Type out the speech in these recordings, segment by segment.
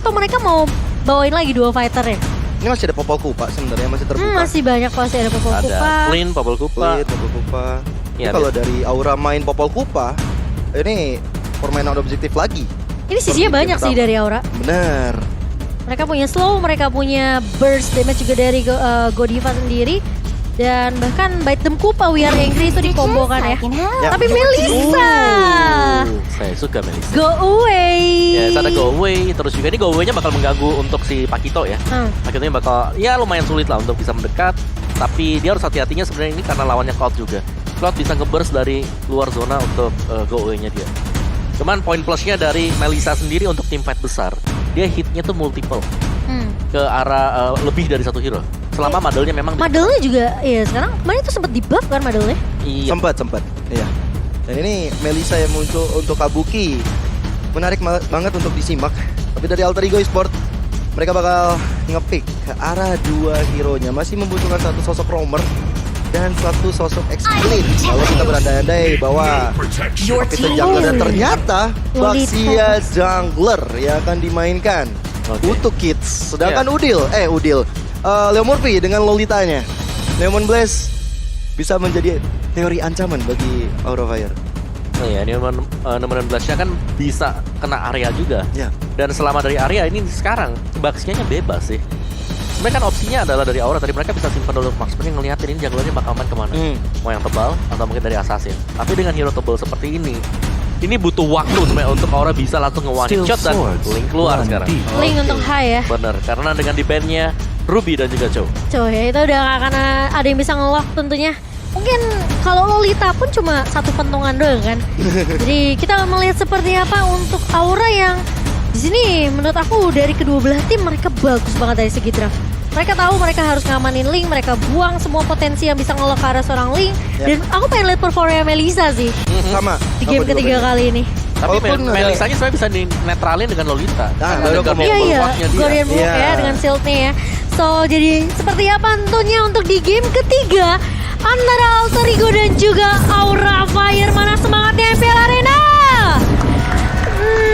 Atau mereka mau bawain lagi dua fighter ya? Ini masih ada Popol Kupa sebenarnya, masih terbuka. Masih banyak pasti ada Popol Kupa. Ada Flynn, Popol Kupa. Popol Kupa. Ya, Ini kalau dari Aura main Popol Kupa, ini permainan objektif lagi. Ini CC-nya banyak sih dari Aura. Bener. Mereka punya slow, mereka punya burst damage juga dari Godiva sendiri. Dan bahkan Bite Them Kupa, We Are Angry itu dikombokan ya. Tapi Melissa Saya suka Melissa. go away. Ya, ada go away. Terus juga ini go away-nya bakal mengganggu untuk si Pakito ya. Pakitonya bakal ya lumayan sulit lah untuk bisa mendekat. Tapi dia harus hati-hatinya sebenarnya ini karena lawannya Cloud juga. Cloud bisa nge-burst dari luar zona untuk go away-nya dia. Cuman poin plusnya dari Melissa sendiri untuk tim fight besar, dia hitnya tuh multiple ke arah lebih dari satu hero. Selama madelnya memang Madelnya juga, ya sekarang kemarin itu sempat di-buff kan madelnya? iya. Sempat. Iya. Dan ini Melissa yang muncul untuk Kabuki. Menarik banget untuk disimak. Tapi dari Alter Ego Esport, mereka bakal nge-pick ke arah dua hero-nya. Masih membutuhkan satu sosok roamer dan satu sosok explain. Kalau kita berandai-andai bahwa kita jungler dan ternyata Baxia jungler yang akan dimainkan untuk Kids. Sedangkan Udil Leo Murphy dengan Lolitanya. Lemon Blaze bisa menjadi teori ancaman bagi Aura Fire. Oh iya, ini nomor 16-nya kan bisa kena area juga. Ya. Dan selama dari area ini sekarang Baxia-nya bebas sih. Sebenarnya kan opsinya adalah dari Aura tadi mereka bisa simpan dulu Max Payne ngeliatin ini junglernya bakal main kemana. Mau yang tebal atau mungkin dari Assassin. Tapi dengan hero tebal seperti ini butuh waktu sebenarnya untuk Aura bisa langsung nge-one shot dan Link keluar sekarang. Link untuk high ya. Bener, karena dengan di bandnya Ruby dan juga Cho. Ya itu udah gak akan ada yang bisa nge-lock tentunya. Mungkin kalau Lolita pun cuma satu pentungan doang kan. Jadi kita melihat seperti apa untuk Aura yang di sini menurut aku dari kedua belah tim mereka bagus banget dari segi draft. Mereka tahu mereka harus ngamanin Link, mereka buang semua potensi yang bisa nge-lock ke arah seorang Link. Dan aku pengen lihat performanya Melissa sih. Sama. Di game ketiga kali ini. Tapi Walaupun Melissa-nya sebenarnya bisa dinetralin dengan Lolita. Nah, Karena dengan Iya, walk-nya dia. Guardian Walk ya dengan shieldnya ya. So jadi seperti apa tentunya untuk di game ketiga antara Alter Ego dan juga Aura Fire. Mana semangatnya MPL Arena?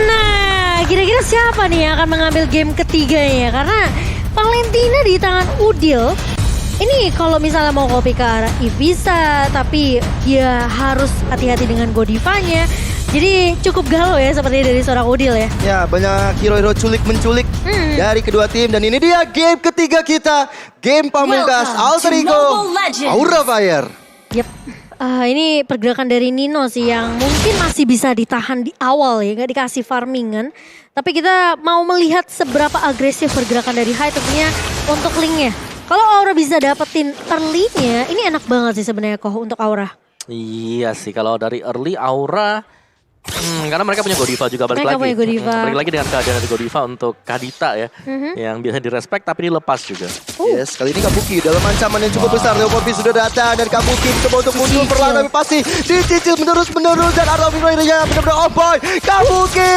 Nah, kira-kira siapa nih yang akan mengambil game ketiganya? Karena Valentina di tangan Udil. Ini kalau misalnya mau copy ke arah Eve bisa, tapi dia harus hati-hati dengan Godivanya. Jadi cukup galau ya seperti dari seorang Udil ya. Ya, banyak hero-hero culik-menculik dari kedua tim. Dan ini dia game ketiga kita. Game pamungkas Alter Ego Aura Fire. Yep. Ini pergerakan dari Nino sih yang mungkin masih bisa ditahan di awal ya, nggak dikasih farmingan. Tapi kita mau melihat seberapa agresif pergerakan dari High tentunya untuk Link-nya. Kalau Aura bisa dapetin early-nya, ini enak banget sih sebenarnya kok untuk Aura. Iya sih, kalau dari early Aura, karena mereka punya Godiva juga balik Mereka lagi. punya Godiva. Balik lagi dengan keadaan dari Godiva untuk Kadita ya, yang biasa direspek tapi dilepas juga. Yes, kali ini Kabuki dalam ancaman yang cukup besar. Leo Murphy sudah datang dan Kabuki coba untuk mundur perlahan tapi pasti dicicil menerus dan Aura Fire-nya benar-benar on point. Kabuki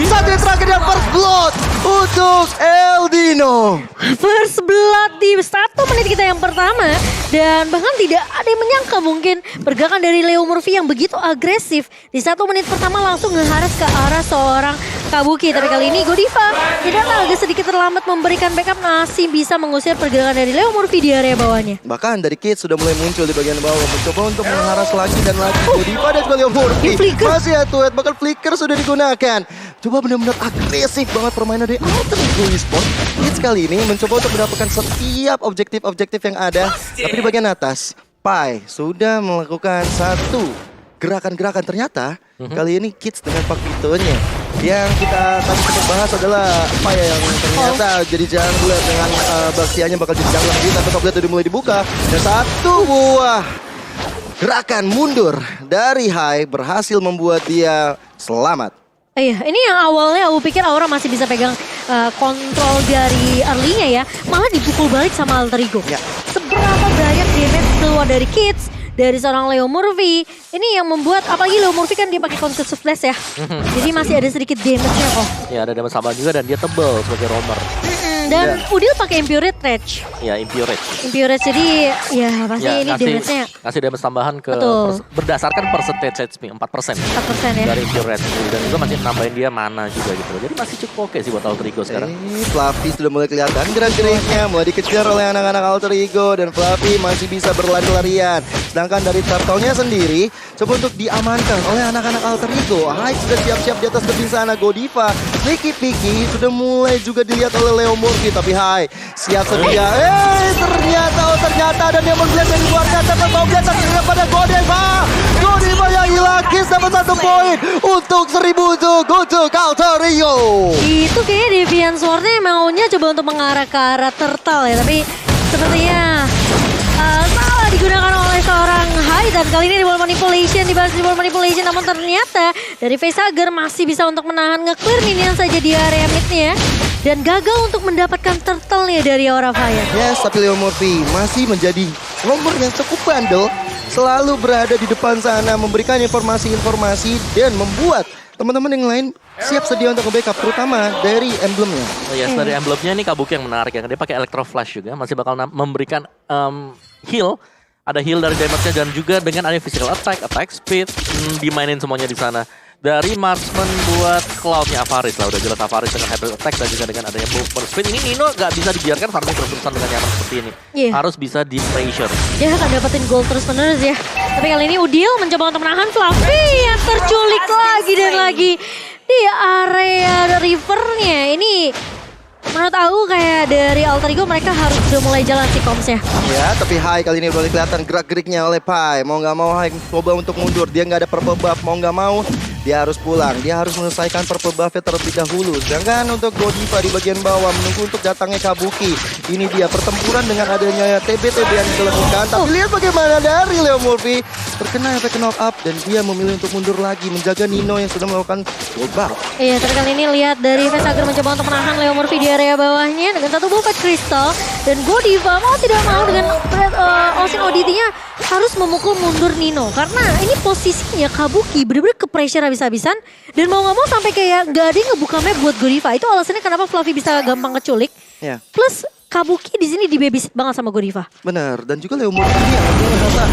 saat ini terakhir yang first blood untuk Eldino. First blood di 1 menit kita yang pertama. Dan bahkan tidak ada yang menyangka mungkin pergerakan dari Leo Murphy yang begitu agresif. Di 1 menit pertama langsung ngeharas ke arah seorang Kabuki. Tapi kali ini Godiva tidak agak sedikit terlambat memberikan backup, masih bisa mengusir pergerakan dari Leo Murphy di area bawahnya. Bahkan dari Kids sudah mulai muncul di bagian bawah. Mencoba untuk mengharas lagi dan lagi. Godiva dan juga Leo Murphy. Masih ya tuet, bahkan flicker sudah digunakan. Coba benar-benar agresif banget permainan dari Alter Ego Esport. Kids kali ini mencoba untuk mendapatkan setiap objektif-objektif yang ada. Tapi di bagian atas, Pai sudah melakukan satu gerakan-gerakan. Ternyata kali ini Kids dengan Pakitonya. Yang kita tadi sempat bahas adalah Pai yang ternyata jadi jungler dengan Baxianya bakal jadi jungler lagi. Tapi top udah mulai dibuka. Dan satu buah gerakan mundur dari High berhasil membuat dia selamat. Iya, ini yang awalnya aku pikir Aura masih bisa pegang kontrol dari early-nya ya. Malah dipukul balik sama Alter Ego. Ya. Seberapa banyak damage keluar dari Kids, dari seorang Leo Murphy. Ini yang membuat, apalagi Leo Murphy kan dia pakai Concussion Flash ya. Jadi masih ada sedikit damage-nya kok. Ya ada damage sama juga dan dia tebel sebagai roamer. Dan Udil pakai Impure Rage. Ya, Impure. Jadi ya pasti ini damage-nya kasih damage tambahan ke berdasarkan percentage HP 4%. 4% ya. Dari Impure dan juga masih nambahin dia mana juga gitu. Jadi masih cukup oke sih buat Alter Ego sekarang. Fluffy sudah mulai kelihatan gerak-geriknya, mulai dikejar oleh anak-anak Alter Ego dan Fluffy masih bisa berlari-larian. Sedangkan dari turtle-nya sendiri coba untuk diamankan oleh anak-anak Alter Ego. Hai sudah siap-siap di atas tebing sana. Godiva, Nicky Piki sudah mulai juga dilihat oleh Leo Murphy, tapi Hai siap sedia. Ternyata dan dia melihat dari luar kata terbang di atas kepada Godiva yang hilang. Kiss dapat 1 poin untuk 1000 untuk Alter Ego. Itu kayaknya Deviant Sword-nya maunya coba untuk mengarah ke arah turtle ya, tapi sepertinya salah digunakan oleh seorang Hai, dan kali ini di ball manipulation, dibahas di ball manipulation, namun ternyata dari Facehugger masih bisa untuk menahan nge-clear minion saja di area mid-nya dan gagal untuk mendapatkan turtle-nya dari Aura Fire. Yes, tapi Leo Murphy masih menjadi nomor yang cukup bandel, selalu berada di depan sana memberikan informasi-informasi dan membuat teman-teman yang lain siap sedia untuk nge-backup, terutama dari emblemnya. Oh yes, dari emblemnya ini Kabuki yang menarik ya. Dia pakai Electro Flash juga, masih bakal memberikan heal. Ada heal dari damage-nya dan juga dengan ada physical attack, attack speed, dimainin semuanya di sana. Dari marksman buat Cloud-nya Avaris lah, udah jelas Avaris dengan hybrid attack dan juga dengan adanya movement speed. Ini Nino gak bisa dibiarkan farming terus-terusan dengan nyaman seperti ini. Harus bisa di pressure. Dia akan dapetin gold terus-menerus ya. Tapi kali ini Udil mencoba untuk menahan Fluffy yang terculik lagi dan lagi di area rivernya. Ini menurut aku kayak dari Alter Ego mereka harus sudah mulai jalan sih komsnya. Ya, tapi Hai kali ini boleh kelihatan gerak-geriknya oleh Pai. Mau nggak mau Hai coba untuk mundur. Dia nggak ada purple buff, mau nggak mau dia harus pulang. Dia harus menyelesaikan purple buff-nya terlebih dahulu. Sedangkan untuk Godiva di bagian bawah menunggu untuk datangnya Kabuki. Ini dia pertempuran dengan adanya TB-TB yang dilakukan. Tapi lihat bagaimana dari Leo Murphy terkena efek knock up dan dia memilih untuk mundur lagi menjaga Nino yang sudah melakukan gold buff. Iya, tapi kali ini lihat dari Facehugger mencoba untuk menahan Leo Murphy di area bawahnya dengan satu buffet kristal, dan Godiva mau tidak mau dengan Ocean Oddity-nya harus memukul mundur Nino karena ini posisinya Kabuki bener-bener ke pressure habis-habisan dan mau nggak mau sampai kayak nggak ada yang ngebuka map buat Godiva. Itu alasannya kenapa Fluffy bisa gampang keculik. Ya. Plus Kabuki di sini dibabysit banget sama Godiva. Benar, dan juga Leo Murphy yang merasa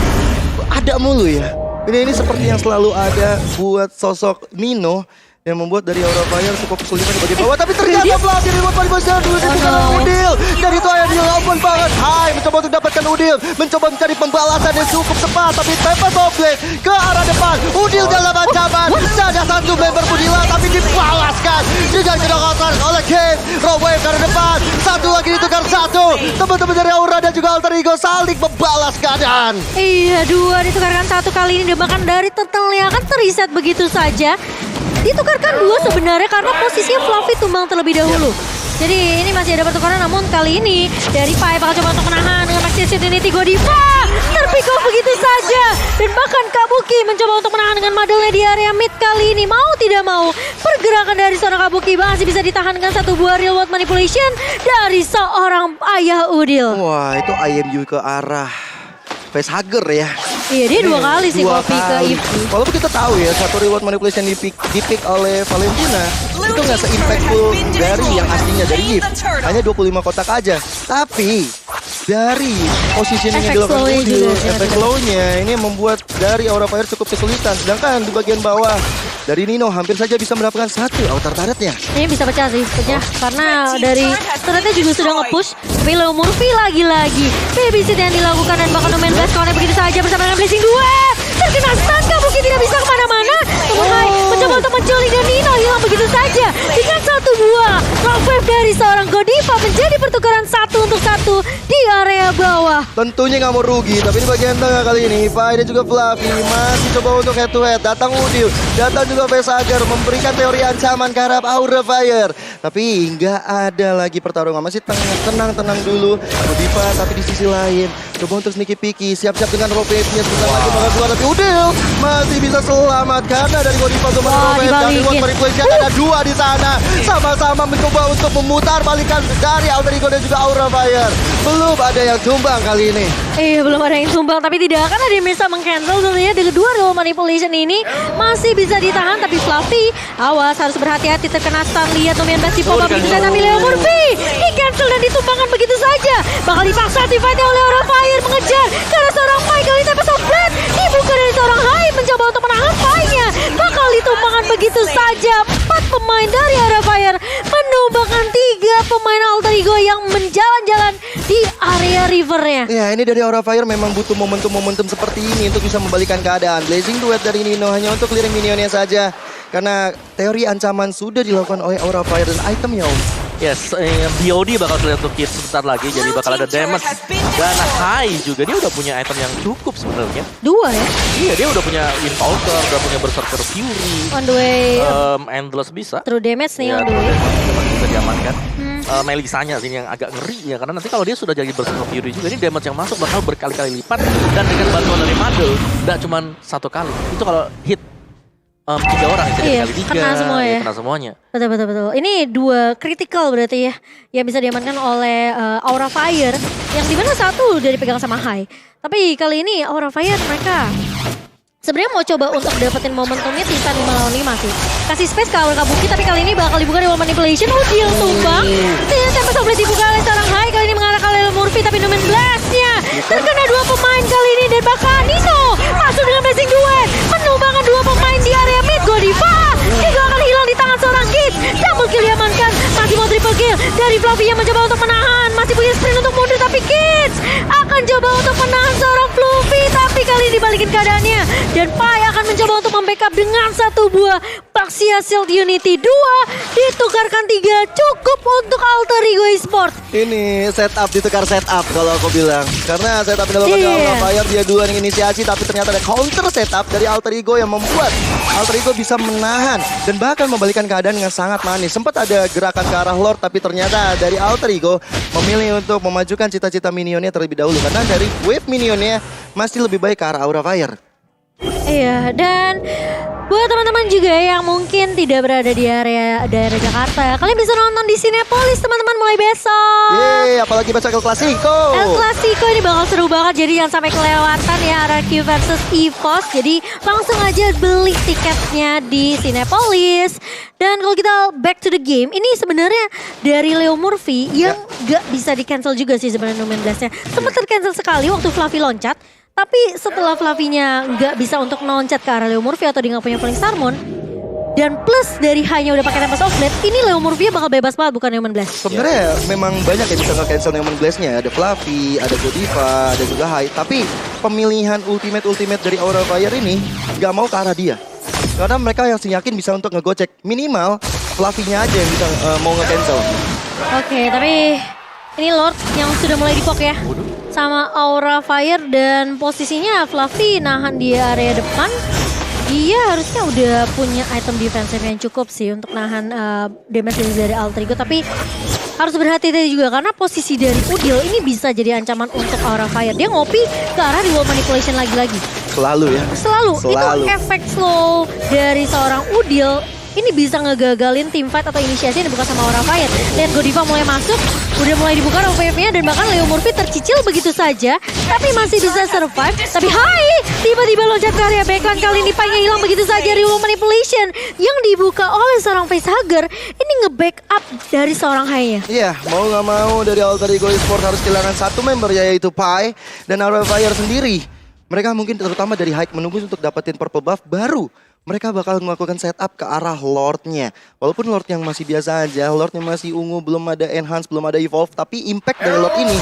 ada mulu ya. Ini seperti yang selalu ada buat sosok Nino yang membuat dari Aura Fire cukup kesulitan di bagian bawah, tapi ternyata Fluffy dibuat paling besar dulu Udil. Dan itu yang dilakukan banget. Hai mencoba untuk dapatkan Udil, mencoba mencari pembalasan yang cukup cepat, tapi Pepper Blade ke arah depan. Udil dalam ancaman, ada satu member Budila tapi dibalaskan dengan kedokatan oleh King. Raw Wave ke arah depan, satu lagi ditukar satu. Teman-teman dari Aura dan juga Alter Ego saling membalas keadaan. Iya, dua ditukarkan satu kali ini, dan bahkan dari turtle-nya kan teriset begitu saja. Ditukarkan dua sebenarnya karena posisinya Fluffy tumbang terlebih dahulu. Jadi ini masih ada pertukaran, namun kali ini dari Pai bakal coba untuk menahan dengan Maxis Unity. Godiva terpick off begitu saja. Dan bahkan Kabuki mencoba untuk menahan dengan Madelnya di area mid kali ini. Mau tidak mau pergerakan dari seorang Kabuki masih bisa ditahan dengan satu buah real world manipulation dari seorang ayah Udil. Wah, itu IMU ke arah Facehugger ya. Iya, dia dua kali sih copy ke Eevee. Walaupun kita tahu ya, satu reward manipulation di pick oleh Valentina itu nggak se-impactful dari yang aslinya dari Eevee. Hanya 25 kotak aja. Tapi dari positioning yang dilakukan Udil, efek slow-nya ini membuat dari Aura Fire cukup kesulitan. Sedangkan di bagian bawah dari Nino hampir saja bisa mendapatkan satu outer turret-nya. Ini bisa pecah sih, pecah karena dari turretnya juga sudah nge-push. Tapi Leo Murphy lagi-lagi babysit yang dilakukan dan bakal main blast connect begitu saja bersama dengan Blazing Duet. Terkena stun, Kabuki tidak bisa kemana-mana. Mulai mencoba untuk menculik dan Nino hilang begitu saja. Dengan satu buah Rock Wave dari seorang Godiva menjadi pertukaran 1-1 di area bawah. Tentunya nggak mau rugi, tapi di bagian tengah kali ini Pai dan juga Fluffy masih coba untuk head to head. Datang Udil, datang juga Facehugger memberikan teori ancaman ke arah Aura Fire. Tapi nggak ada lagi pertarungan, masih tenang-tenang dulu Godiva. Tapi di sisi lain coba untuk sneaky picky, siap-siap dengan rope wave-nya sebentar lagi bakal keluar. Tapi Udil masih bisa selamat karena dari Godiva untuk rope wave dan dibuat manipulation. Ada dua di sana, sama-sama mencoba untuk memutar balikan dari Alter Ego dan juga Aura Fire. Belum ada yang tumbang kali ini. Iya, belum ada yang tumbang, tapi tidak akan ada yang bisa meng-cancel tentunya. Dari kedua roll manipulation ini masih bisa ditahan, tapi Fluffy awas harus berhati-hati terkena stun. Lihat Nomian Basti pop up begitu saja, tapi Leo Murphy di-cancel bakal dipaksa teamfight oleh Aura Fire mengejar karena seorang Pai kali ini Tempest of Blade dibuka dari seorang Hai mencoba untuk menahan Pai-nya. Bakal ditumbangkan begitu saja. 4 pemain dari Aura Fire menumbangkan 3 pemain Alter Ego yang menjalan-jalan di area rivernya. Ya, ini dari Aura Fire memang butuh momentum-momentum seperti ini untuk bisa membalikan keadaan. Blazing Duet dari Nino hanya untuk clearing minionnya saja. Karena teori ancaman sudah dilakukan oleh Aura Fire dan itemnya, Om. Yes, BOD bakal kelihatan untuk Kids sebentar lagi, jadi bakal ada damage. Dan Hai juga, dia udah punya item yang cukup sebenarnya. 2 ya? Iya, dia udah punya Impulsor, udah punya Berserker Fury. On the way. Endless bisa. True damage nih Ya, on the way. bisa diamankan. Melisanya sih yang agak ngeri ya, karena nanti kalau dia sudah jadi Berserker Fury juga, ini damage yang masuk bakal berkali-kali lipat. Dan dengan bantuan dari Mado, nggak cuma 1 kali. Itu kalau hit 3 orang, itu Iya, kali 3. kena semua ya. Kena semuanya. Betul. Ini 2 critical berarti ya. Yang bisa diamankan oleh Aura Fire. Yang dimana 1 udah dipegang sama Hai. Tapi kali ini Aura Fire mereka sebenarnya mau coba untuk dapetin momentumnya Titan 5 lawan 5 sih. Kasih space ke Aura Kabuki, tapi kali ini bakal dibuka di wall manipulation. Deal tumbang. Tempest of Blade dibuka oleh seorang Hai. Kali ini mengarah ke Lelo Murphy, tapi Numen Blast-nya terkena 2 pemain kali ini. Dan bahkan Nino masuk dengan Blazing Duet. Menumbangkan 2 pemain di area mid. Godiva juga akan hilang di tangan seorang Kids. Double kill diamankan. Masih mau triple kill dari Fluffy yang mencoba untuk menahan. Masih punya sprint untuk mundur, tapi Kids akan coba untuk menahan seorang Fluffy. Tapi kali ini dibalikin keadaannya. Dan Pai akan mencoba untuk membackup dengan 1 buah Baxia Shield Unity. 2 ditukarkan 3 cukup untuk Alter Ego Esports. Ini setup ditukar setup kalau aku bilang. Karena setup dilakukan oleh Aura Fire, dia duluan yang inisiasi, tapi ternyata ada counter setup dari Alter Ego yang membuat Alter Ego bisa menahan dan bahkan membalikan keadaan dengan sangat manis. Sempat ada gerakan ke arah Lord, tapi ternyata dari Alter Ego memilih untuk memajukan cita-cita minionnya terlebih dahulu. Karena dari wave minionnya masih lebih baik ke arah Aura Fire. Iya, dan buat teman-teman juga yang mungkin tidak berada di area daerah Jakarta, kalian bisa nonton di Cinepolis teman-teman mulai besok. Yeay, apalagi besok El Clasico. El Clasico ini bakal seru banget, jadi jangan sampai kelewatan ya RRQ versus EVOS. Jadi langsung aja beli tiketnya di Cinepolis. Dan kalau kita back to the game, ini sebenarnya dari Leo Murphy yang gak bisa di cancel juga sih sebenarnya Numen Blast-nya. Sempat tercancel sekali waktu Fluffy loncat. Tapi setelah Fluffy-nya nggak bisa untuk loncat ke arah Leo Murphy atau dia nggak punya Falling Star Moon, dan plus dari hanya udah pakai Tempest of Blade, ini Leo Murphy bakal bebas banget bukan Numen Blast. Sebenarnya memang banyak yang bisa nge-cancel Numen Blast-nya. Ada Fluffy, ada Godiva, ada juga Hai. Tapi pemilihan ultimate dari Aura Fire ini nggak mau ke arah dia. Karena mereka yang yakin bisa untuk ngegocek. Minimal Fluffy-nya aja yang bisa mau nge-cancel. Oke, tapi ini Lord yang sudah mulai dipok ya sama Aura Fire, dan posisinya Fluffy nahan di area depan. Dia harusnya udah punya item defensive yang cukup sih untuk nahan damage dari Alter Ego. Tapi harus berhati-hati juga karena posisi dari Udil ini bisa jadi ancaman untuk Aura Fire. Dia ngopi ke arah di wall manipulation lagi-lagi. Selalu ya. Selalu. Itu efek slow dari seorang Udil ini bisa ngegagalin teamfight atau inisiasi yang dibuka sama Aura Fire. Lihat Godiva mulai masuk, udah mulai dibuka OVF-nya, dan bahkan Leo Murphy tercicil begitu saja, tapi masih bisa survive. Tapi Hai tiba-tiba loncat ke area backline, kali ini Pai hilang begitu saja dari wall manipulation yang dibuka oleh seorang facehugger. Ini nge-backup dari seorang Hai-nya. Iya, mau nggak mau dari Alter Ego Esports harus kehilangan 1 member, yaitu Pai dan Aura Fire sendiri. Mereka mungkin terutama dari Hike menunggu untuk dapetin purple buff, baru mereka bakal melakukan setup ke arah Lord-nya. Walaupun Lord yang masih biasa aja, Lord-nya masih ungu, belum ada enhance, belum ada evolve, tapi impact dari Lord ini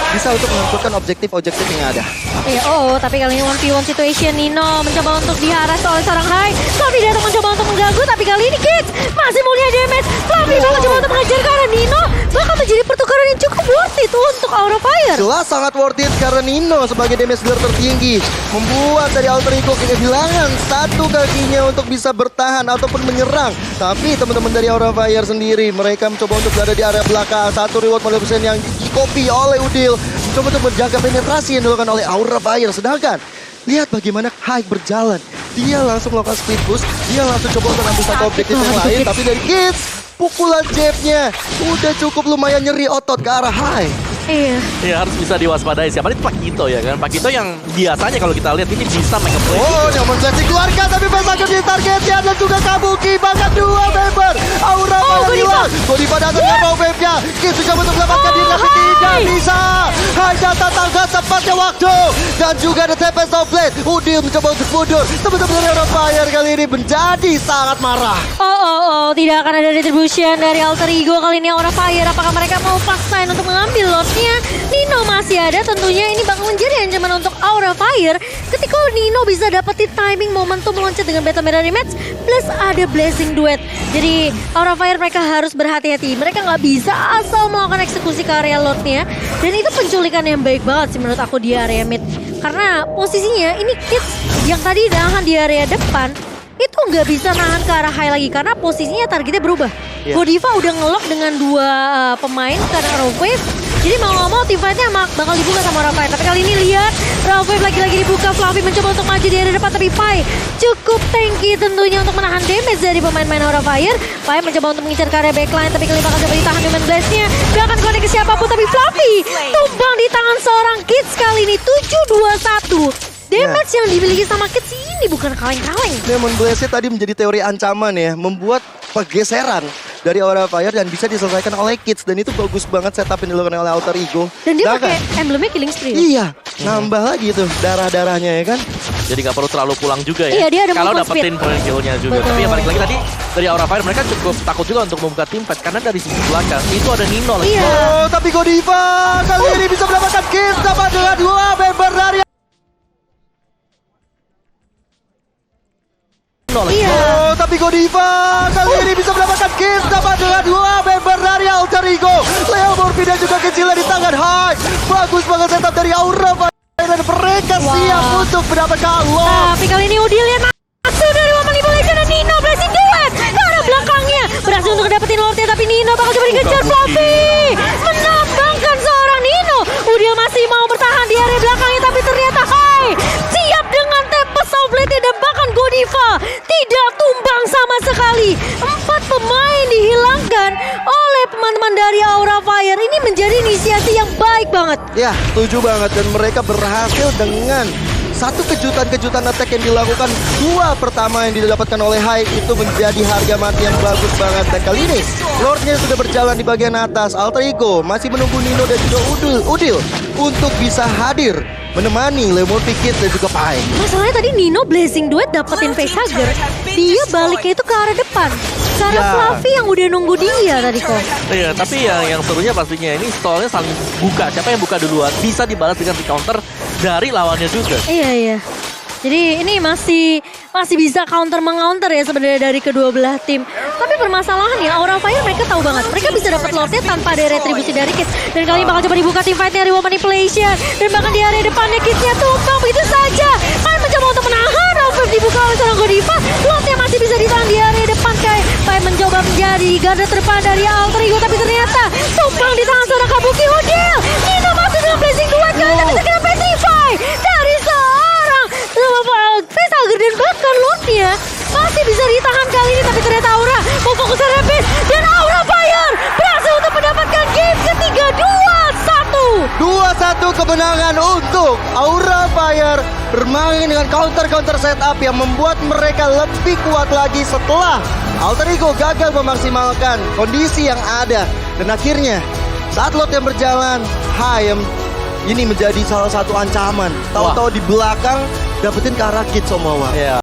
bisa untuk menentukan objektif-objektif yang ada. Iya, tapi kali ini 1v1 situation. Nino mencoba untuk diharas oleh seorang Hai. Fluffy datang mencoba untuk mengganggu, tapi kali ini Kids masih mulia damage. Fluffy bakal coba untuk mengejar ke arah Nino. Bakal menjadi pertukaran yang cukup worth it untuk Aura Fire. Jelas sangat worth it karena Nino sebagai damage dealer tertinggi membuat dari Alter Ego kehilangan 1 kakinya untuk bisa bertahan ataupun menyerang. Tapi teman-teman dari Aura Fire sendiri, mereka mencoba untuk berada di area belakang. 1 reward 50% yang di-copy oleh Udil, mencoba untuk menjaga penetrasi yang dilakukan oleh Aura Fire. Sedangkan lihat bagaimana Hai berjalan, dia langsung melakukan speed boost, dia langsung coba untuk ambil 1 objektif yang lain. Tapi dari Kids, pukulan jabnya udah cukup lumayan nyeri otot ke arah Hai. Iya. Ya harus bisa diwaspadai. Siapa itu Pakito ya kan? Pakito yang biasanya kalau kita lihat ini bisa make a play. Oh, nyaman blast dikeluarkan, tapi Pentagon di targetnya dan juga Kabuki, bahkan 2 member Aura Fire hilang. Godiva datang dengan wave-nya. Kids juga untuk mendapatkan diri, tapi tidak bisa. Pai datang tangga tepatnya waktu. Dan juga ada Tempest of Blade. Udil mencoba untuk mundur. Teman-teman dari Aura Fire kali ini menjadi sangat marah. Tidak akan ada retribution dari Alter Ego kali ini Aura Fire. Apakah mereka mau paksain untuk mengambil Lordnya? Nino masih ada, tentunya ini bakal menjadi ancaman untuk Aura Fire. Ketika Nino bisa dapetin timing momentum loncat dengan Battle Mirror Rematch, plus ada Blessing Duet. Jadi Aura Fire mereka harus berhati-hati. Mereka nggak bisa asal melakukan eksekusi ke area Lordnya. Dan itu penculikan yang baik banget sih menurut aku di area mid. Karena posisinya ini Kids yang tadi nahan di area depan itu nggak bisa nahan ke arah high lagi karena posisinya targetnya berubah. Yeah. Godiva udah ngelok dengan dua pemain karena Raw Wave. Jadi mau nggak mau team fight-nya bakal dibuka sama Raw Wave. Tapi kali ini lihat Raw Wave lagi-lagi dibuka. Fluffy mencoba untuk maju di area depan tapi Pai cukup tanky tentunya untuk menahan damage dari pemain-pemain Aura Fire. Pai mencoba untuk mengincar ke area backline tapi kali bakal coba ditahan dengan Blast-nya. Gak akan connect ke siapapun tapi Fluffy tumbang di tangan seorang Kids kali ini 7-2-1. Damage yang dimiliki sama Kids ini bukan kaleng-kaleng. Demon Blast tadi menjadi teori ancaman ya, membuat pergeseran dari Aura Fire dan bisa diselesaikan oleh Kids dan itu bagus banget setup yang dilakukan oleh Alter Ego. Dan dia Bahkan- pakai emblemnya Killing Spree. Iya, nambah lagi tuh darah-darahnya ya kan. Jadi nggak perlu terlalu pulang juga ya. Iya, dia ada kalau movement dapetin speed. point kill-nya juga. Betul. Tapi ya balik lagi tadi dari Aura Fire mereka cukup takut juga untuk membuka tim fight karena dari sisi belakang itu ada Nino lagi. Iya. Oh, tapi Godiva kali ini bisa mendapatkan Kids dapat dengan dua member dari. Nino lagi. Iya. Oh, tapi Godiva kali ini bisa mendapatkan Kids dapat dengan dua member dari Alter Ego. Leo Morbida juga kecilnya di tangan high. Bagus banget setup dari Aura Fire dan mereka siap untuk mendapatkan lock. Tapi kali ini Udil lihat masuk dari Woman Manipulation dan Nino Blessing Duet ke arah belakangnya. Berhasil untuk dapetin Lordnya tapi Nino bakal coba dikejar Fluffy. Menambangkan seorang Nino. Udil masih mau bertahan di area belakangnya tapi ternyata siap dengan Tempest of Blade dan bahkan Godiva tidak tumbang sama sekali. 4 pemain dihilangkan oleh teman-teman dari Aura Fire. Ini menjadi inisiasi yang baik banget. Ya, setuju banget dan mereka berhasil dengan satu kejutan-kejutan attack yang dilakukan. Dua pertama yang didapatkan oleh Hai itu menjadi harga mati yang bagus banget. Dan kali ini Lordnya sudah berjalan di bagian atas. Alter Ego masih menunggu Nino dan juga Udil untuk bisa hadir menemani Lemon Pikit dan juga Pai. Masalahnya tadi Nino Blessing Duet dapetin facehugger. Dia baliknya itu ke arah depan. Ke arah Ya. Fluffy yang udah nunggu dia tadi kok. Iya, tapi yang serunya pastinya ini stallnya saling buka. Siapa yang buka duluan bisa dibalas dengan counter dari lawannya juga. Iya. Jadi ini masih bisa counter-mengounter ya sebenarnya dari kedua belah tim. Tapi permasalahannya Aura Fire mereka tahu banget. Mereka bisa dapat Lordnya tanpa ada retribusi dari Kids. Dan kali ini bakal coba dibuka tim fight dari Woman Manipulation. Dan bahkan di area depannya Kidsnya tumpang begitu saja. Kalian mencoba untuk menahan. Raw dibuka oleh seorang Godiva. Lordnya masih bisa ditahan di area depan. Kayak mencoba menjadi garda terdepan dari Alter Ego. Tapi ternyata tumpang di tangan seorang Kabuki Udil. Nino masih dengan Blessing Duet. Kali ini bisa kena Petrify dari seorang facehugger dan bahkan Lordnya masih bisa ditahan kali ini. Tapi ternyata Aura mau fokus ke Rapid. Dan Aura Fire berhasil untuk mendapatkan game ketiga 2-1. 2-1 kemenangan untuk Aura Fire bermain dengan counter setup yang membuat mereka lebih kuat lagi setelah Alter Ego gagal memaksimalkan kondisi yang ada. Dan akhirnya saat lot yang berjalan, Hayem ini menjadi salah satu ancaman. Tahu-tahu di belakang dapetin ke arah Kids Omawa. Iya.